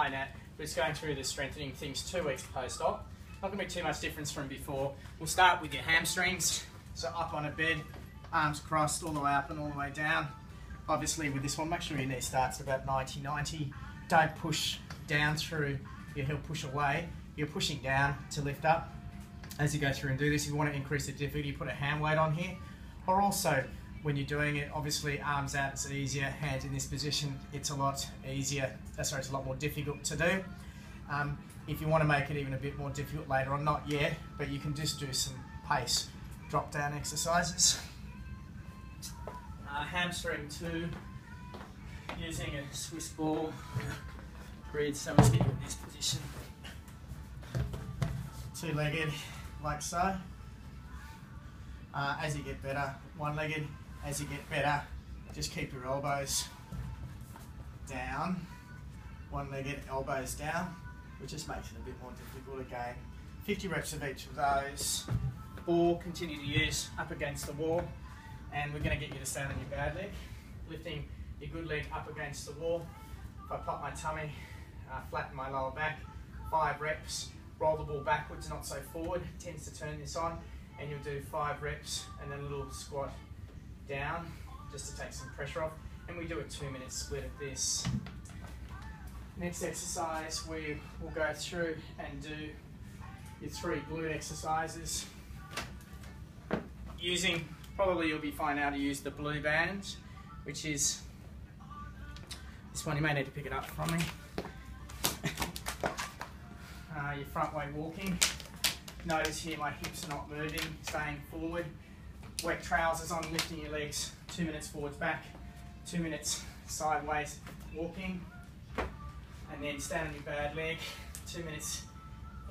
Hi Nat, we're just going through the strengthening things 2 weeks post-op. Not going to be too much difference from before. We'll start with your hamstrings. So up on a bed, arms crossed all the way up and all the way down. Obviously with this one, make sure your knee starts at about 90. Don't push down through your heel, push away. You're pushing down to lift up. As you go through and do this, if you want to increase the difficulty, put a hand weight on here. Or also, when you're doing it, obviously arms out, it's easier. Hands in this position, it's a lot easier. It's a lot more difficult to do. If you want to make it even a bit more difficult later on, not yet, but you can just do some pace drop down exercises. Hamstring 2, using a Swiss ball. Breathe, so let's get you in this position. 2-legged, like so. As you get better, 1-legged. As you get better, just keep your elbows down. 1-legged, elbows down, which just makes it a bit more difficult again. 50 reps of each of those. Or continue to use up against the wall. And we're going to get you to stand on your bad leg. Lifting your good leg up against the wall. If I pop my tummy, flatten my lower back, 5 reps. Roll the ball backwards, not so forward. Tends to turn this on. And you'll do 5 reps and then a little squat down just to take some pressure off. And we do a 2-minute split of this. Next exercise, we will go through and do your 3 glute exercises. Using, probably you'll be fine now to use the blue band, which is this one. You may need to pick it up from me. Your front way walking. Notice here my hips are not moving, staying forward. Wet trousers on, lifting your legs 2 minutes forwards back, 2 minutes sideways walking, and then stand on your bad leg, 2 minutes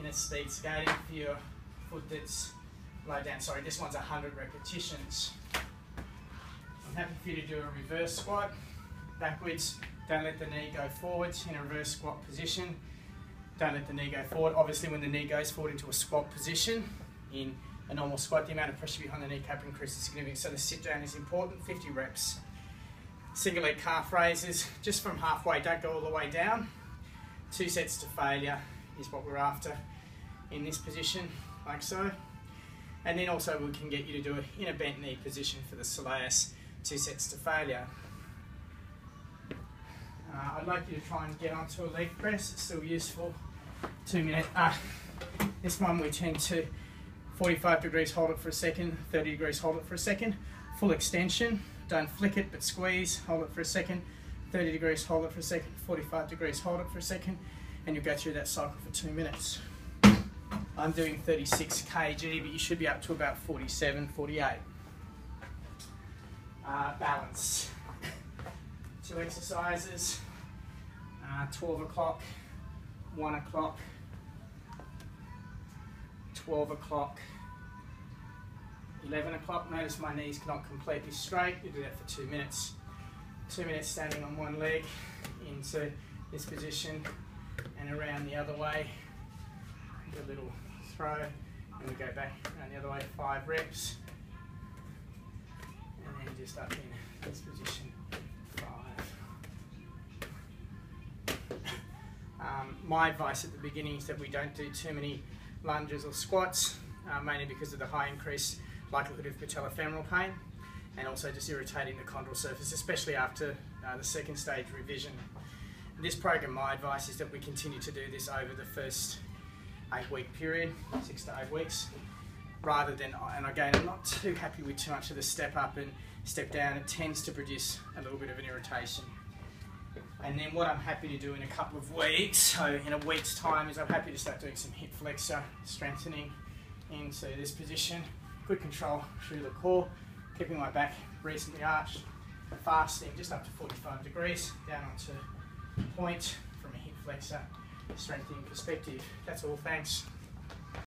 in a speed skating for your foot that's low down. Sorry, this one's 100 repetitions. I'm happy for you to do a reverse squat, backwards. Don't let the knee go forwards in a reverse squat position. Don't let the knee go forward. Obviously when the knee goes forward into a squat position, in a normal squat, the amount of pressure behind the kneecap increases significantly. So the sit down is important, 50 reps. Single leg calf raises, just from halfway, don't go all the way down. 2 sets to failure is what we're after in this position, like so. And then also we can get you to do it in a bent knee position for the soleus, 2 sets to failure. I'd like you to try and get onto a leg press, it's still useful. 2 minutes. This one we tend to 45 degrees, hold it for a second, 30 degrees, hold it for a second. Full extension, don't flick it but squeeze, hold it for a second, 30 degrees, hold it for a second, 45 degrees, hold it for a second, and you'll go through that cycle for 2 minutes. I'm doing 36 kg, but you should be up to about 47, 48. Balance. 2 exercises, 12 o'clock, 1 o'clock, 12 o'clock, 11 o'clock. Notice my knees not completely straight. You do that for 2 minutes. 2 minutes standing on one leg into this position and around the other way. Do a little throw and we go back around the other way, 5 reps. And then just up in this position, 5. My advice at the beginning is that we don't do too many lunges or squats, mainly because of the high increased likelihood of patellofemoral pain and also just irritating the chondral surface, especially after the second stage revision. In this program, my advice is that we continue to do this over the first 8-week period, 6 to 8 weeks, rather than, and again, I'm not too happy with too much of the step up and step down. It tends to produce a little bit of an irritation. And then what I'm happy to do in a couple of weeks, so in a week's time, is I'm happy to start doing some hip flexor strengthening into this position. Good control through the core, keeping my back recently arched, fasting just up to 45 degrees, down onto point from a hip flexor strengthening perspective. That's all, thanks.